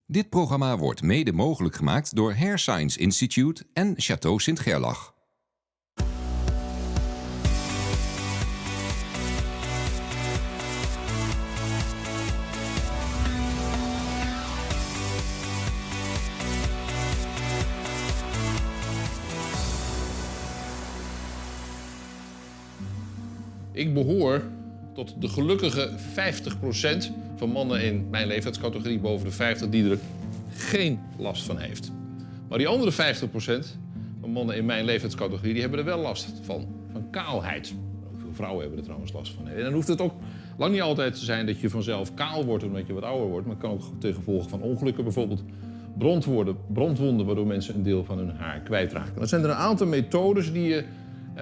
Dit programma wordt mede mogelijk gemaakt door Hair Science Institute en Château Sint-Gerlach. Ik behoor tot de gelukkige 50% van mannen in mijn leeftijdscategorie boven de 50 die er geen last van heeft. Maar die andere 50% van mannen in mijn leeftijdscategorie die hebben er wel last van kaalheid. Ook veel vrouwen hebben er trouwens last van. En dan hoeft het ook lang niet altijd te zijn dat je vanzelf kaal wordt omdat je wat ouder wordt. Maar het kan ook ten gevolge van ongelukken, bijvoorbeeld brandwonden, waardoor mensen een deel van hun haar kwijtraken. Dan zijn er een aantal methodes die je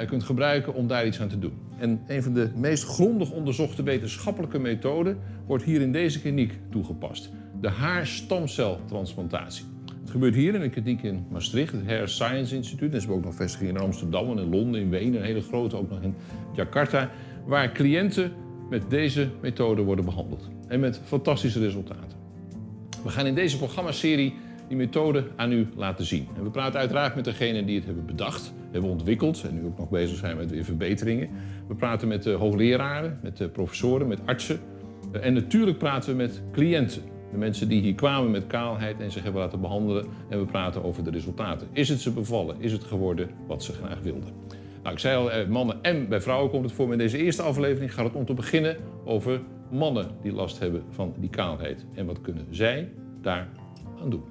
kunt gebruiken om daar iets aan te doen. En een van de meest grondig onderzochte wetenschappelijke methoden wordt hier in deze kliniek toegepast. De haarstamceltransplantatie. Het gebeurt hier in een kliniek in Maastricht, het Hair Science Institute. En ze hebben ook nog vestigingen in Amsterdam en in Londen, in Wenen, een hele grote, ook nog in Jakarta, waar cliënten met deze methode worden behandeld. En met fantastische resultaten. We gaan in deze programmaserie die methode aan u laten zien. En we praten uiteraard met degenen die het hebben bedacht, hebben ontwikkeld en nu ook nog bezig zijn met weer verbeteringen. We praten met hoogleraren, met professoren, met artsen. En natuurlijk praten we met cliënten. De mensen die hier kwamen met kaalheid en zich hebben laten behandelen. En we praten over de resultaten. Is het ze bevallen? Is het geworden wat ze graag wilden? Nou, ik zei al, mannen en bij vrouwen komt het voor. Maar in deze eerste aflevering gaat het om te beginnen over mannen die last hebben van die kaalheid. En wat kunnen zij daar aan doen?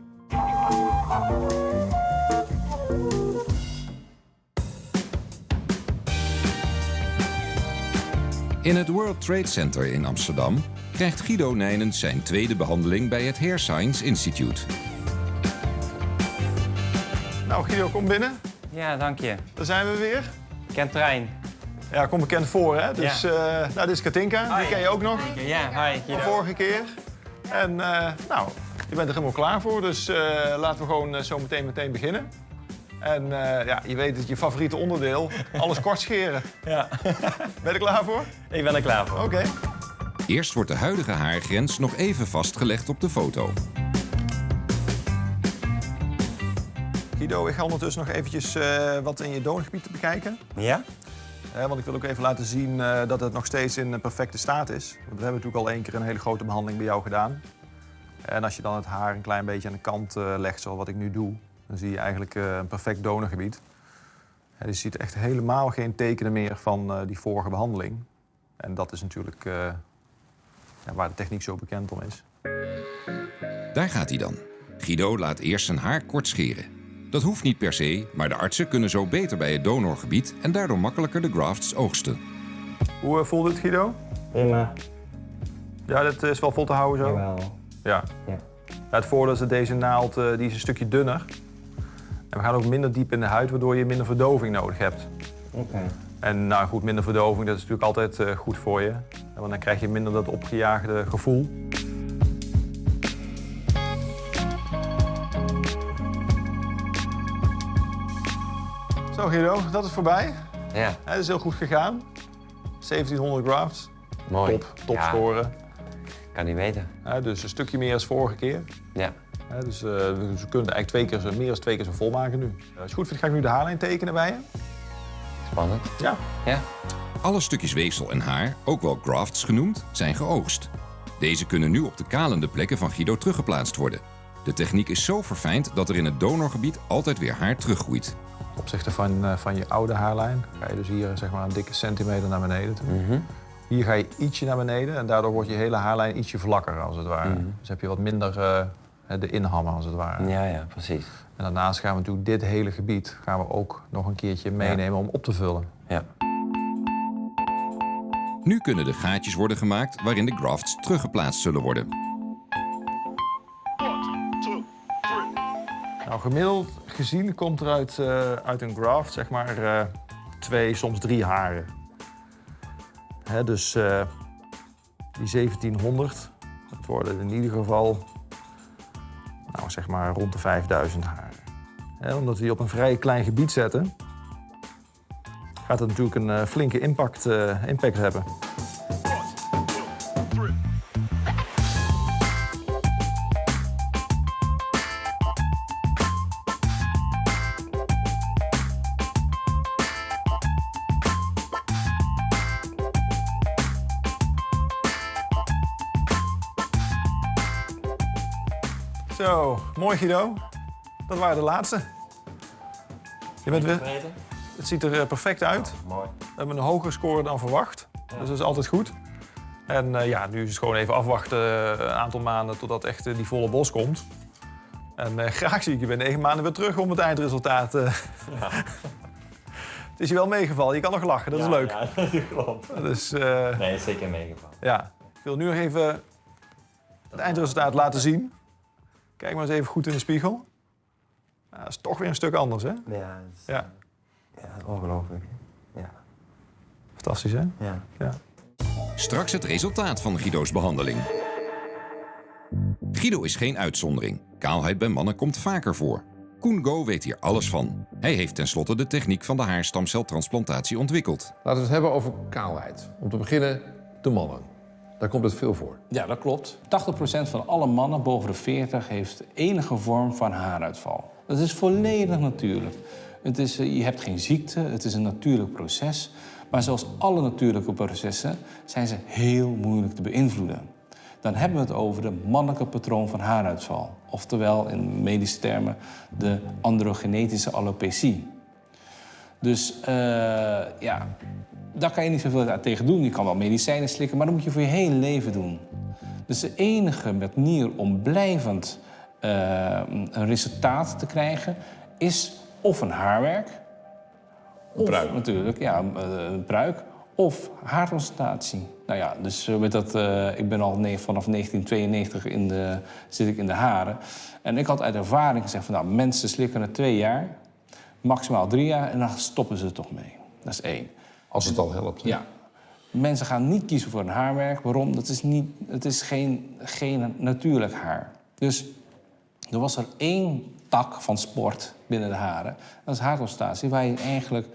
In het World Trade Center in Amsterdam krijgt Guido Nijnens zijn tweede behandeling bij het Hair Science Institute. Nou, Guido, kom binnen. Ja, dank je. Daar zijn we weer. Ken Trein. Ja, kom bekend voor, hè? Dus, Ja. nou, dit is Katinka, die ken je ook nog Ja, hi van Guido. vorige keer. En nou, je bent er helemaal klaar voor, dus laten we gewoon zo meteen beginnen. En ja, je weet het, je favoriete onderdeel, alles kort scheren. Ja. Ben je er klaar voor? Ik ben er klaar voor. Oké. Eerst wordt de huidige haargrens nog even vastgelegd op de foto. Guido, ik ga ondertussen nog eventjes wat in je donorgebied te bekijken. Ja? Want ik wil ook even laten zien dat het nog steeds in perfecte staat is. Want we hebben natuurlijk al één keer een hele grote behandeling bij jou gedaan. En als je dan het haar een klein beetje aan de kant legt, zoals wat ik nu doe, dan zie je eigenlijk een perfect donorgebied. Je ziet echt helemaal geen tekenen meer van die vorige behandeling. En dat is natuurlijk ja, waar de techniek zo bekend om is. Daar gaat hij dan. Guido laat eerst zijn haar kort scheren. Dat hoeft niet per se, maar de artsen kunnen zo beter bij het donorgebied en daardoor makkelijker de grafts oogsten. Hoe voelt het, Guido? Prima. Ja, dat is wel vol te houden zo? Jawel. Ja. Ja. Ja, het voordeel is dat deze naald die is een stukje dunner. En we gaan ook minder diep in de huid, waardoor je minder verdoving nodig hebt. Oké. En nou goed, minder verdoving, dat is natuurlijk altijd goed voor je. Want dan krijg je minder dat opgejaagde gevoel. Zo Guido, dat is voorbij. Ja, Het is heel goed gegaan. 1700 grafts. mooi. Top Ja, scoren. kan niet weten. Dus een stukje meer als vorige keer. Ja. Dus we kunnen het eigenlijk meer dan twee keer zo volmaken nu. Als je goed vindt, ga ik nu de haarlijn tekenen bij je. Spannend. Ja. Ja. Alle stukjes weefsel en haar, ook wel grafts genoemd, zijn geoogst. Deze kunnen nu op de kalende plekken van Guido teruggeplaatst worden. De techniek is zo verfijnd dat er in het donorgebied altijd weer haar teruggroeit. Ten opzichte van je oude haarlijn ga je dus hier zeg maar een dikke centimeter naar beneden toe. Hier ga je ietsje naar beneden en daardoor wordt je hele haarlijn ietsje vlakker als het ware. Dus heb je wat minder de inhammen als het ware. Ja, ja, precies. En daarnaast gaan we natuurlijk dit hele gebied gaan we ook nog een keertje meenemen om op te vullen. Ja. Nu kunnen de gaatjes worden gemaakt waarin de grafts teruggeplaatst zullen worden. Nou, gemiddeld gezien komt er uit een graft zeg maar 2, soms 3 haren. Dus die 1700, dat worden in ieder geval nou, zeg maar rond de 5000 haren. Omdat we die op een vrij klein gebied zetten, gaat het natuurlijk een flinke impact hebben. Zo, mooi Guido. Dat waren de laatste. Je bent weer... Het ziet er perfect uit. Mooi. We hebben een hogere score dan verwacht. Dus dat is altijd goed. En nu is het gewoon even afwachten een aantal maanden totdat echt die volle bos komt. En graag zie ik je binnen 9 maanden weer terug om het eindresultaat. Ja. Het is je wel meegevallen. Je kan nog lachen, dat is leuk. Ja, dat klopt. Dus, Nee, zeker meegevallen. ja. Ik wil nu nog even het eindresultaat laten zien. Kijk maar eens even goed in de spiegel. Ja, dat is toch weer een stuk anders, hè? Ja, het is, Ja. ja, ongelooflijk. Ja. Fantastisch, hè? Ja. Ja. Straks het resultaat van Guido's behandeling. Guido is geen uitzondering. Kaalheid bij mannen komt vaker voor. Koen Go weet hier alles van. Hij heeft tenslotte de techniek van de haarstamceltransplantatie ontwikkeld. Laten we het hebben over kaalheid. Om te beginnen de mannen. Daar komt het veel voor. Ja, dat klopt. 80% van alle mannen boven de 40 heeft enige vorm van haaruitval. Dat is volledig natuurlijk. Je hebt geen ziekte, het is een natuurlijk proces. Maar zoals alle natuurlijke processen zijn ze heel moeilijk te beïnvloeden. Dan hebben we het over de mannelijke patroon van haaruitval. Oftewel in medische termen de androgenetische alopecie. Dus daar kan je niet zoveel tegen doen. Je kan wel medicijnen slikken, maar dat moet je voor je hele leven doen. Dus de enige manier om blijvend een resultaat te krijgen is of een haarwerk. Een pruik. Of natuurlijk, ja, een pruik. Of haartransplantatie. Nou ja, dus ik ben al vanaf 1992 zit ik in de haren. En ik had uit ervaring gezegd van, nou, mensen slikken het 2 jaar, maximaal 3 jaar, en dan stoppen ze er toch mee. Dat is 1. Als het al helpt. Hè? Ja. Mensen gaan niet kiezen voor een haarwerk. Waarom? Het is geen natuurlijk haar. Dus er was er 1 tak van sport binnen de haren. Dat is haartransplantatie, waar je eigenlijk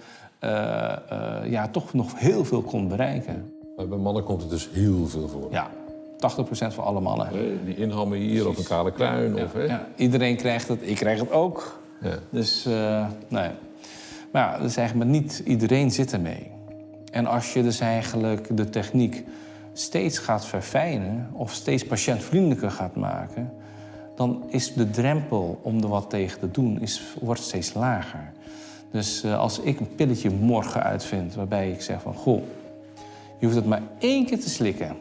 toch nog heel veel kon bereiken. Maar bij mannen komt het dus heel veel voor. Ja, 80% van alle mannen. Die inhammen hier of een kale kruin. Of, Ja, iedereen krijgt het, ik krijg het ook. Ja. Dus, nee. Maar ja, dus eigenlijk maar niet iedereen zit ermee. En als je dus eigenlijk de techniek steeds gaat verfijnen of steeds patiëntvriendelijker gaat maken, dan is de drempel om er wat tegen te doen wordt steeds lager. Dus als ik een pilletje morgen uitvind waarbij ik zeg van, goh, je hoeft het maar 1 keer te slikken.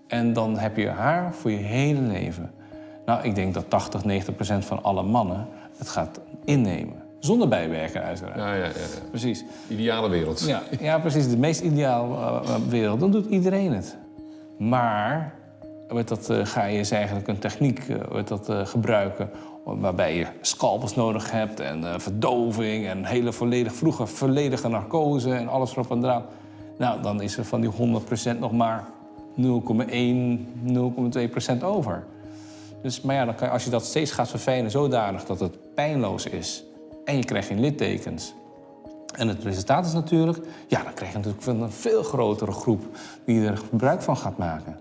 En dan heb je haar voor je hele leven. Nou, ik denk dat 80-90% van alle mannen het gaat innemen. Zonder bijwerken uiteraard. Ja. Precies. Ideale wereld. Ja, precies. De meest ideale wereld. Dan doet iedereen het. Maar ga je dus eigenlijk een techniek gebruiken waarbij je scalpels nodig hebt en verdoving en vroeger volledige narcose en alles erop en eraan. Nou, dan is er van die 100% nog maar 0,1, 0,2% over. Dus, maar ja, dan kan je, als je dat steeds gaat verfijnen zodanig dat het pijnloos is en je krijgt geen littekens. En het resultaat is natuurlijk, ja, dan krijg je natuurlijk een veel grotere groep die er gebruik van gaat maken.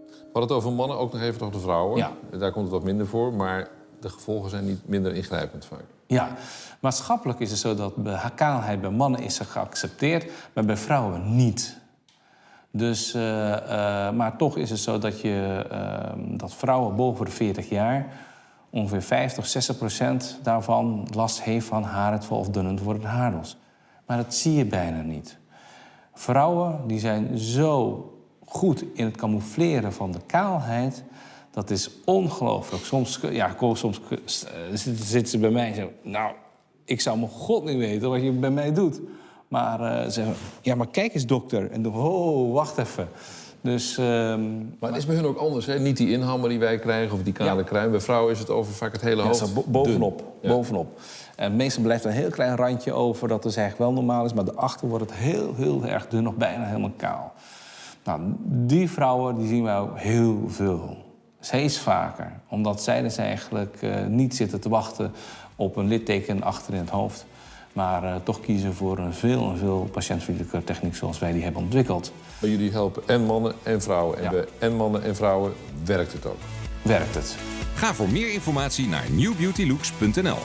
We hadden het over mannen, ook nog even over de vrouwen. Ja. Daar komt het wat minder voor, maar de gevolgen zijn niet minder ingrijpend vaak. Ja, maatschappelijk is het zo dat kaalheid bij mannen is geaccepteerd, maar bij vrouwen niet. Dus, maar toch is het zo dat vrouwen boven de 40 jaar ongeveer 50-60% daarvan last heeft van haaruitval of dunnend wordende haardos. Maar dat zie je bijna niet. Vrouwen die zijn zo goed in het camoufleren van de kaalheid, dat is ongelooflijk. Soms zitten ze bij mij en zeggen, nou, ik zou mijn god niet weten wat je bij mij doet. Maar ze zeggen, ja, maar kijk eens dokter. En wacht even. Dus, maar het is bij hun ook anders, hè? Niet die inhammer die wij krijgen of die kale kruin. Bij vrouwen is het over vaak het hele hoofd. Bovenop. Ja. Bovenop. En meestal blijft er een heel klein randje over, dat dus eigenlijk wel normaal is. Maar daarachter wordt het heel, heel erg dun, nog bijna helemaal kaal. Nou, die vrouwen die zien we ook heel veel. Steeds vaker. Omdat zij dus eigenlijk niet zitten te wachten op een litteken achter in het hoofd. Maar toch kiezen voor een veel patiëntvriendelijke techniek zoals wij die hebben ontwikkeld. Maar jullie helpen en mannen en vrouwen. En bij en mannen en vrouwen werkt het ook. Werkt het. Ga voor meer informatie naar newbeautylooks.nl.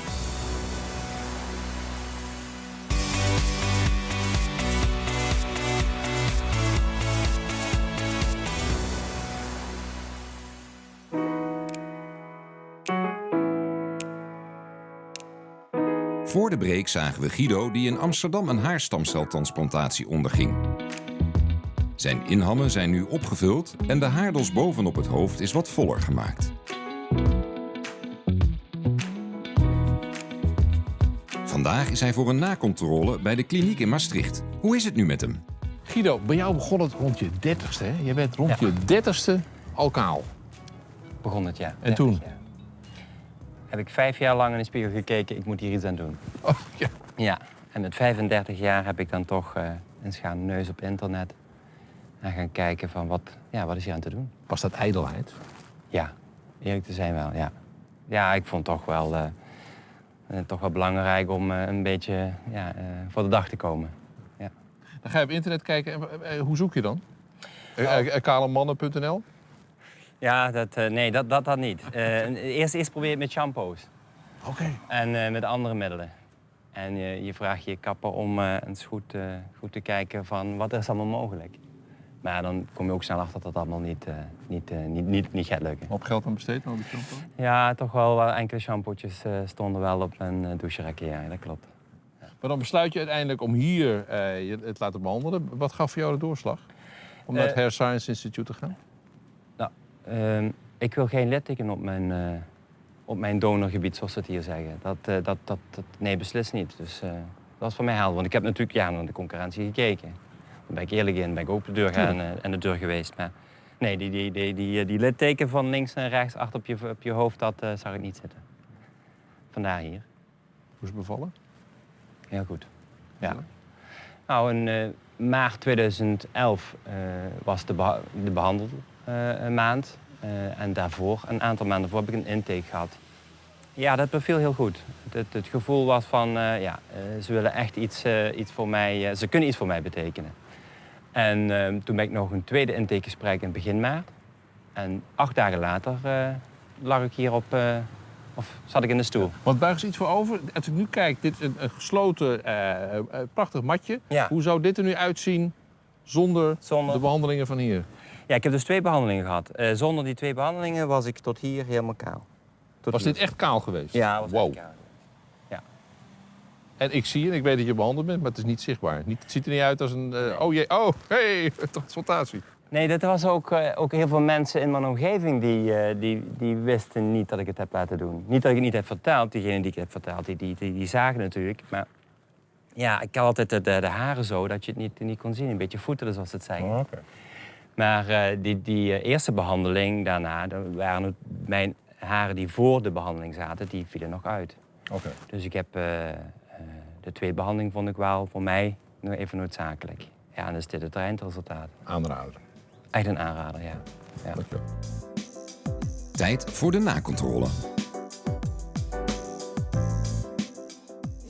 Voor de break zagen we Guido die in Amsterdam een haarstamceltransplantatie onderging. Zijn inhammen zijn nu opgevuld en de haardos bovenop het hoofd is wat voller gemaakt. Vandaag is hij voor een nakontrole bij de kliniek in Maastricht. Hoe is het nu met hem? Guido, bij jou begon het rond je 30ste, hè? Je bent rond je 30ste al kaal. Begon het, ja. En toen? Ja. Heb ik 5 jaar lang in de spiegel gekeken, ik moet hier iets aan doen. Oh, ja. Ja, en met 35 jaar heb ik dan toch eens gaan neus op internet. En gaan kijken van wat is hier aan te doen. Was dat ijdelheid? Ja, eerlijk te zijn wel, ja. Ja, ik vond het toch wel belangrijk om een beetje voor de dag te komen. Ja. Dan ga je op internet kijken. Hoe zoek je dan? kalemannen.nl? Ja, dat niet. Eerst probeer je het met shampoos. Oké. En met andere middelen. En je vraagt je kapper om eens goed te kijken van wat is allemaal mogelijk. Maar dan kom je ook snel achter dat dat allemaal niet gaat lukken. Op geld aan besteed aan die shampoo? Ja, toch wel enkele shampootjes stonden wel op mijn doucherekken, ja, dat klopt. Maar dan besluit je uiteindelijk om hier je het te laten behandelen. Wat gaf voor jou de doorslag? Om naar het Hair Science Institute te gaan? Nou, ik wil geen litteken op mijn donorgebied, zoals ze het hier zeggen. Nee, beslist niet. Dus dat was voor mij helder. Want ik heb natuurlijk naar de concurrentie gekeken. Daar ben ik eerlijk in, ben ik ook de deur gaan en de deur geweest. Maar nee, die litteken van links naar rechts achter op je hoofd, dat zag ik niet zitten. Vandaar hier. Hoe is het bevallen? Heel goed. Ja. Nou, in maart 2011 was de behandelmaand. En daarvoor, een aantal maanden voor, heb ik een intake gehad. Ja, dat beviel heel goed. Het gevoel was van, ze willen echt iets voor mij, ze kunnen iets voor mij betekenen. En toen ben ik nog een tweede intakegesprek in begin maart. En 8 dagen later lag ik hier zat ik in de stoel. Want buig eens iets voor over. Als ik nu kijk, dit is een gesloten, prachtig matje. Ja. Hoe zou dit er nu uitzien zonder de behandelingen van hier? Ja, ik heb dus 2 behandelingen gehad. Zonder die 2 behandelingen was ik tot hier helemaal kaal. Was dit echt kaal geweest? Ja, was wow. echt kaal. Ja. En ik zie en ik weet dat je behandeld bent, maar het is niet zichtbaar. Het ziet er niet uit als een... transplantatie. Nee, dat was ook heel veel mensen in mijn omgeving die wisten niet dat ik het heb laten doen. Niet dat ik het niet heb verteld, diegenen die ik het heb verteld, die zagen natuurlijk. Maar ja, ik had altijd de haren zo dat je het niet kon zien. Een beetje voetelen, zoals ze het zeggen. Oh, okay. Maar die eerste behandeling daarna, waren mijn haren die voor de behandeling zaten, die vielen nog uit. Okay. Dus ik heb de 2 behandelingen vond ik wel voor mij nog even noodzakelijk. Ja, en dus dit het eindresultaat. Aanrader. Echt een aanrader, ja. Dankjewel. Tijd voor de nakontrole.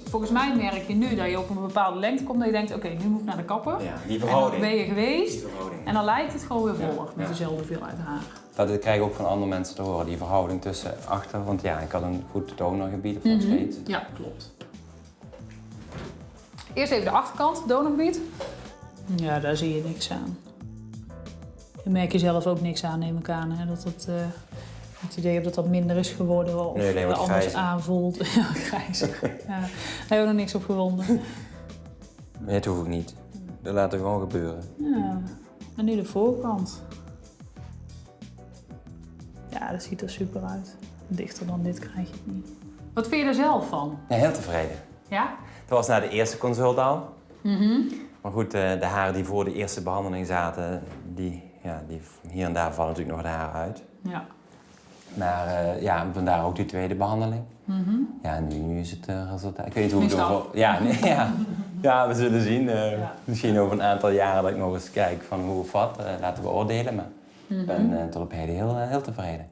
Volgens mij merk je nu dat je op een bepaalde lengte komt dat je denkt, oké, nu moet ik naar de kapper. Ja, die en verhouding. dan ben je geweest Die verhouding. en dan lijkt het gewoon weer voller met ja. dezelfde hoeveelheid haar. Dat krijg ik ook van andere mensen te horen, die verhouding tussen achter. Want ja, ik had een goed donorgebied of nog steeds. Ja, klopt. Eerst even de achterkant, het donorgebied. Ja, daar zie je niks aan. Daar merk je zelf ook niks aan, neem ik aan. Hè? Dat het idee hebt dat dat minder is geworden of Nee, anders grijzer. aanvoelt. Ja, grijzer. Ja. Daar hebben we nog niks op gevonden. Nee, dat hoef ik niet. Dat laten we gewoon gebeuren. Ja. En nu de voorkant. Ja, dat ziet er super uit. Dichter dan dit krijg je het niet. Wat vind je er zelf van? Ja, heel tevreden. Ja? Dat was na de eerste consult al. Maar goed, de haren die voor de eerste behandeling zaten, die hier en daar vallen natuurlijk nog de haren uit. Ja. Maar vandaar ook die tweede behandeling. Ja, en nu is het resultaat. Ik weet niet hoe Nu het is het over... Ja, nee, ja, we zullen zien. Misschien over een aantal jaren dat ik nog eens kijk van hoe of wat. Laten we oordelen, maar ik ben tot op heden heel tevreden.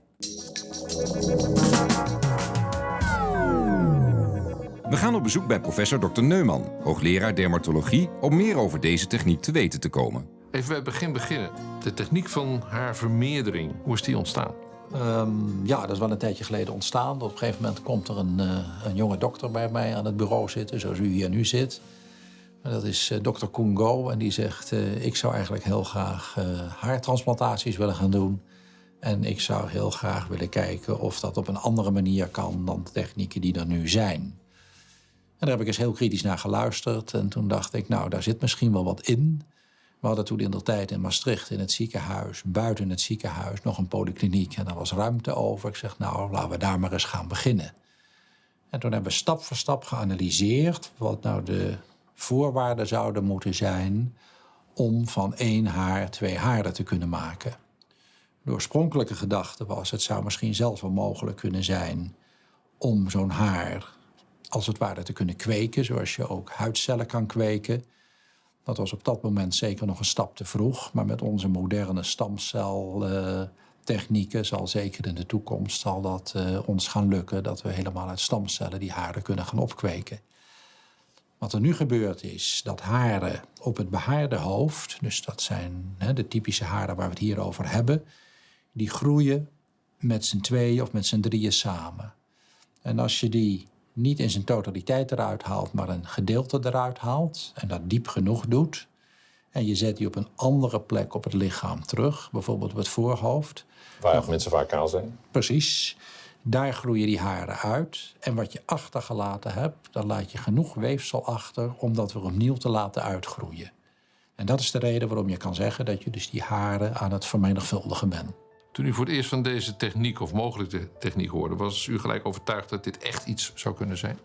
We gaan op bezoek bij professor Dr. Neumann, hoogleraar dermatologie, om meer over deze techniek te weten te komen. Even bij het begin beginnen. De techniek van haarvermeerdering, hoe is die ontstaan? Ja, dat is wel een tijdje geleden ontstaan. Op een gegeven moment komt er een jonge dokter bij mij aan het bureau zitten, zoals u hier nu zit. En dat is dokter Koen Go en die zegt, ik zou eigenlijk heel graag haartransplantaties willen gaan doen. En ik zou heel graag willen kijken of dat op een andere manier kan dan de technieken die er nu zijn. En daar heb ik eens heel kritisch naar geluisterd. En toen dacht ik, nou, daar zit misschien wel wat in. We hadden toen in de tijd in Maastricht in het ziekenhuis, buiten het ziekenhuis, nog een polykliniek. En daar was ruimte over. Ik zeg, nou, laten we daar maar eens gaan beginnen. En toen hebben we stap voor stap geanalyseerd wat nou de voorwaarden zouden moeten zijn om van 1 haar 2 haarden te kunnen maken. De oorspronkelijke gedachte was, het zou misschien zelfs wel mogelijk kunnen zijn om zo'n haar als het ware te kunnen kweken, zoals je ook huidcellen kan kweken. Dat was op dat moment zeker nog een stap te vroeg, maar met onze moderne stamceltechnieken zal zeker in de toekomst zal dat ons gaan lukken, dat we helemaal uit stamcellen die haren kunnen gaan opkweken. Wat er nu gebeurt is dat haren op het behaarde hoofd, dus dat zijn de typische haren waar we het hier over hebben, die groeien met z'n 2 of met z'n 3 samen. En als je die niet in zijn totaliteit eruit haalt, maar een gedeelte eruit haalt en dat diep genoeg doet en je zet die op een andere plek op het lichaam terug, bijvoorbeeld op het voorhoofd. Waar mensen vaak kaal zijn. Precies. Daar groeien die haren uit. En wat je achtergelaten hebt, dan laat je genoeg weefsel achter om dat weer opnieuw te laten uitgroeien. En dat is de reden waarom je kan zeggen dat je dus die haren aan het vermenigvuldigen bent. Toen u voor het eerst van deze techniek of mogelijke techniek hoorde, was u gelijk overtuigd dat dit echt iets zou kunnen zijn?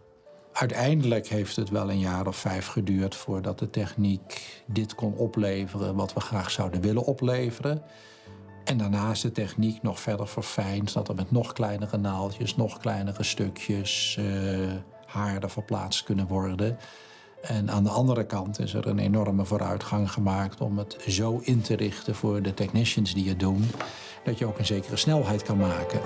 Uiteindelijk heeft het wel een jaar of 5 geduurd voordat de techniek dit kon opleveren wat we graag zouden willen opleveren. En daarna is de techniek nog verder verfijnd, dat er met nog kleinere naaldjes, nog kleinere stukjes haarden verplaatst kunnen worden. En aan de andere kant is er een enorme vooruitgang gemaakt om het zo in te richten voor de technicians die het doen, dat je ook een zekere snelheid kan maken.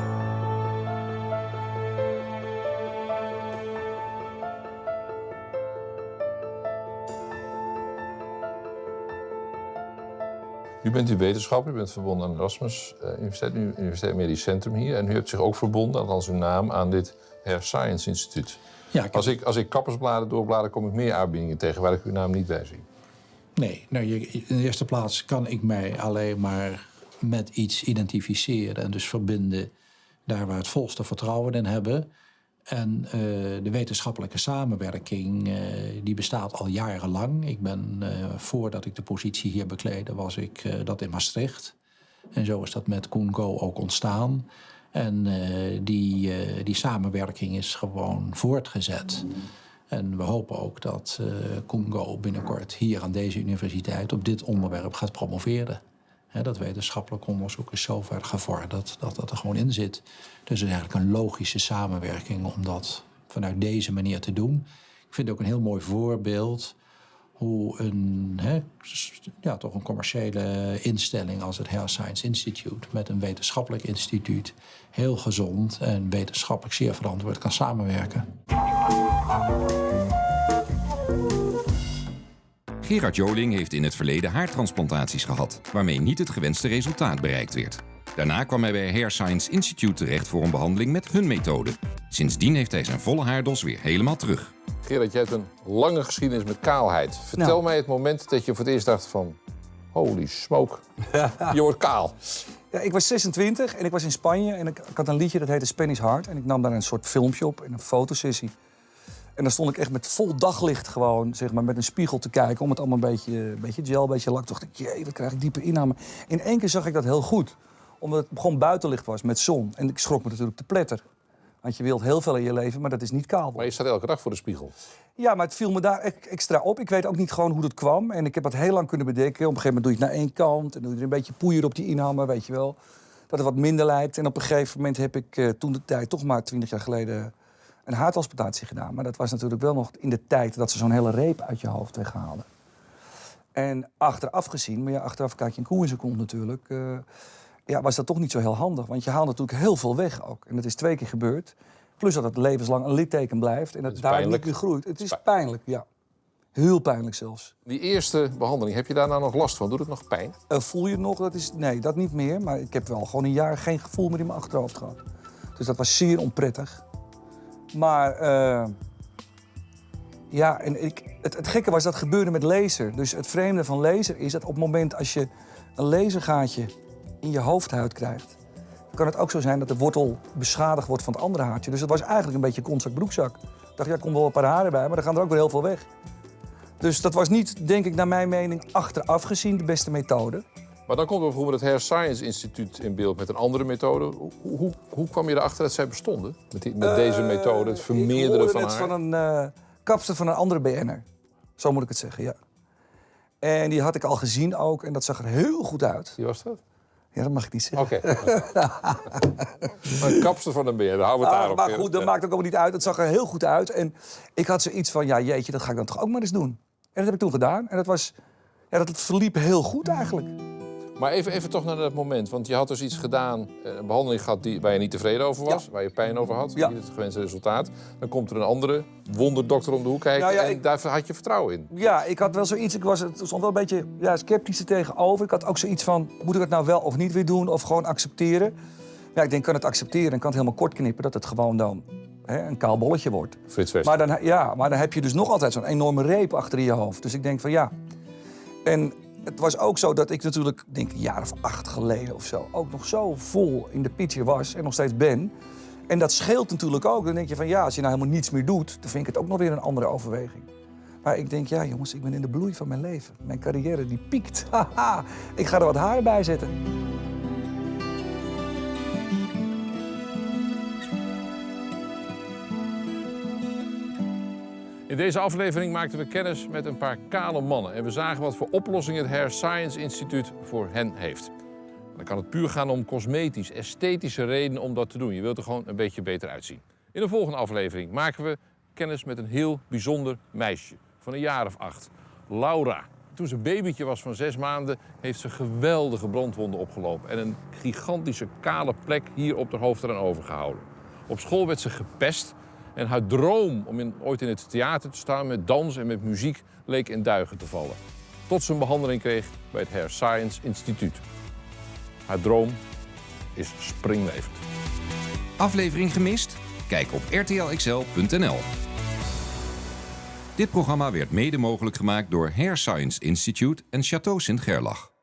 U bent uw wetenschapper, u bent verbonden aan de Erasmus Universiteit Medisch Centrum hier. En u hebt zich ook verbonden, althans uw naam, aan dit Hair Science Instituut. Ja, als ik kappersbladen doorblader, kom ik meer aanbiedingen tegen waar ik uw naam niet bij zie. Nee, nou, in de eerste plaats kan ik mij alleen maar met iets identificeren en dus verbinden daar waar we het volste vertrouwen in hebben. En de wetenschappelijke samenwerking die bestaat al jarenlang. Ik ben, voordat ik de positie hier bekleedde, was ik dat in Maastricht. En zo is dat met Koen Go ook ontstaan. En die samenwerking is gewoon voortgezet. En we hopen ook dat Koen Go binnenkort hier aan deze universiteit op dit onderwerp gaat promoveren. Dat wetenschappelijk onderzoek is zo ver gevorderd dat dat er gewoon in zit. Dus het is eigenlijk een logische samenwerking om dat vanuit deze manier te doen. Ik vind het ook een heel mooi voorbeeld hoe toch een commerciële instelling als het Hair Science Institute met een wetenschappelijk instituut heel gezond en wetenschappelijk zeer verantwoord kan samenwerken. Gerard Joling heeft in het verleden haartransplantaties gehad, waarmee niet het gewenste resultaat bereikt werd. Daarna kwam hij bij Hair Science Institute terecht voor een behandeling met hun methode. Sindsdien heeft hij zijn volle haardos weer helemaal terug. Gerard, jij hebt een lange geschiedenis met kaalheid. Vertel mij het moment dat je voor het eerst dacht van, holy smoke, je wordt kaal. Ja, ik was 26 en ik was in Spanje en ik had een liedje dat heette Spanish Heart. En ik nam daar een soort filmpje op in een fotosessie. En dan stond ik echt met vol daglicht gewoon, zeg maar, met een spiegel te kijken om het allemaal een beetje gel, een beetje lak. Toen dacht ik, jee, wat krijg ik diepe inname. In één keer zag ik dat heel goed, omdat het gewoon buitenlicht was met zon. En ik schrok me natuurlijk te pletter. Want je wilt heel veel in je leven, maar dat is niet kaal. Maar je staat elke dag voor de spiegel. Ja, maar het viel me daar extra op. Ik weet ook niet gewoon hoe dat kwam. En ik heb dat heel lang kunnen bedenken. Op een gegeven moment doe je het naar één kant en doe je er een beetje poeier op die inname, weet je wel. Dat het wat minder lijkt. En op een gegeven moment heb ik toen de tijd, toch maar 20 jaar geleden, een haartransplantatie gedaan. Maar dat was natuurlijk wel nog in de tijd dat ze zo'n hele reep uit je hoofd weghaalden. En achteraf gezien, maar ja, achteraf kijk je een koe in zijn kont natuurlijk, was dat toch niet zo heel handig. Want je haalt natuurlijk heel veel weg ook. En dat is 2 keer gebeurd. Plus dat het levenslang een litteken blijft en dat daar niet meer groeit. Het is pijnlijk, ja. Heel pijnlijk zelfs. Die eerste behandeling, heb je daar nou nog last van? Doet het nog pijn? Voel je het nog? Nee, dat niet meer. Maar ik heb wel gewoon een jaar geen gevoel meer in mijn achterhoofd gehad. Dus dat was zeer onprettig. Maar het gekke was dat gebeurde met laser. Dus het vreemde van laser is dat op het moment als je een lasergaatje in je hoofdhuid krijgt, kan het ook zo zijn dat de wortel beschadigd wordt van het andere haartje. Dus het was eigenlijk een beetje kontzak broekzak. Ik dacht, ja, er komt wel een paar haren bij, maar dan gaan er ook weer heel veel weg. Dus dat was niet, denk ik, naar mijn mening, achteraf gezien de beste methode. Maar dan komt er bijvoorbeeld het Hair Science Instituut in beeld met een andere methode. Hoe kwam je erachter dat zij bestonden? Met deze methode, het vermeerderen van haar? Ik hoorde het van een kapster van een andere BN'er. Zo moet ik het zeggen, ja. En die had ik al gezien ook en dat zag er heel goed uit. Wie was dat? Ja, dat mag ik niet zeggen. Oké. Een kapster van een BN'er, houden we het daarop. Maar goed, dat maakt ook allemaal niet uit. Het zag er heel goed uit. En ik had zoiets van, ja jeetje, dat ga ik dan toch ook maar eens doen. En dat heb ik toen gedaan. En dat verliep heel goed eigenlijk. Maar even toch naar dat moment. Want je had dus iets gedaan, een behandeling gehad waar je niet tevreden over was. Waar je pijn over had, niet het gewenste resultaat. Dan komt er een andere wonderdokter om de hoek kijken en daar had je vertrouwen in. Ja, ik had wel zoiets, ik stond wel een beetje sceptisch er tegenover. Ik had ook zoiets van, moet ik het nou wel of niet weer doen of gewoon accepteren? Ja, ik denk, kan het accepteren en kan het helemaal kort knippen dat het gewoon dan een kaal bolletje wordt. Frits Wester. Maar dan heb je dus nog altijd zo'n enorme reep achter in je hoofd. Dus ik denk van ja. En het was ook zo dat ik natuurlijk, denk een jaar of 8 geleden of zo, ook nog zo vol in de picture was en nog steeds ben. En dat scheelt natuurlijk ook. Dan denk je van ja, als je nou helemaal niets meer doet, dan vind ik het ook nog weer een andere overweging. Maar ik denk, ja jongens, ik ben in de bloei van mijn leven. Mijn carrière die piekt. Haha, ik ga er wat haren bij zetten. In deze aflevering maakten we kennis met een paar kale mannen. En we zagen wat voor oplossingen het Hair Science Instituut voor hen heeft. Dan kan het puur gaan om cosmetisch, esthetische redenen om dat te doen. Je wilt er gewoon een beetje beter uitzien. In de volgende aflevering maken we kennis met een heel bijzonder meisje van een jaar of 8. Laura. Toen ze een babytje was van 6 maanden, heeft ze geweldige brandwonden opgelopen. En een gigantische kale plek hier op haar hoofd eraan overgehouden. Op school werd ze gepest. En haar droom om ooit in het theater te staan met dans en met muziek leek in duigen te vallen. Tot ze een behandeling kreeg bij het Hair Science Instituut. Haar droom is springlevend. Aflevering gemist? Kijk op rtlxl.nl. Dit programma werd mede mogelijk gemaakt door Hair Science Institute en Château Sint Gerlach.